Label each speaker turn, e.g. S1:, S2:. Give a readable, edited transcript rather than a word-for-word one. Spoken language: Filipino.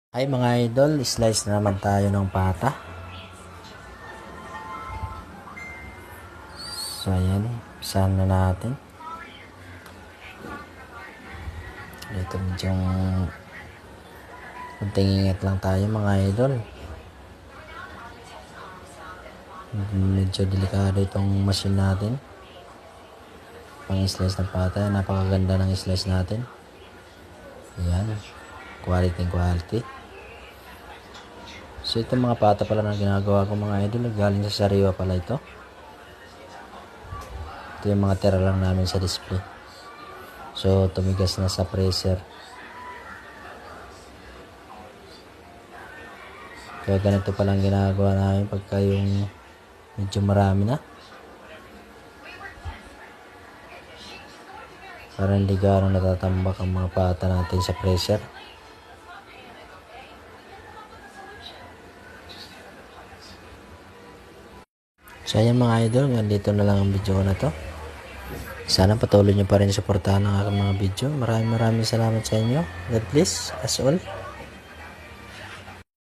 S1: Ay mga idol, slice na naman tayo ng pata. So ayan, pisahan na natin. Dito medyo kunting ingat lang tayo mga idol. Medyo delikado itong machine natin. Pang slice ng pata, napakaganda ng slice natin. Ayan, quality. So itong mga pata pala na ginagawa ko mga idol, galing sa sariwa pala ito. Ito yung mga tira lang namin sa display. So tumigas na sa freezer. Kaya ganito palang ginagawa namin pagka yung medyo marami na. Para hindi gano'ng natatambak ang mga pata natin sa freezer. So ayan mga idol, dito na lang ang video ko na to. Sana patuloy nyo pa rin suportahan ang aking mga video. Maraming salamat sa inyo. God bless us all.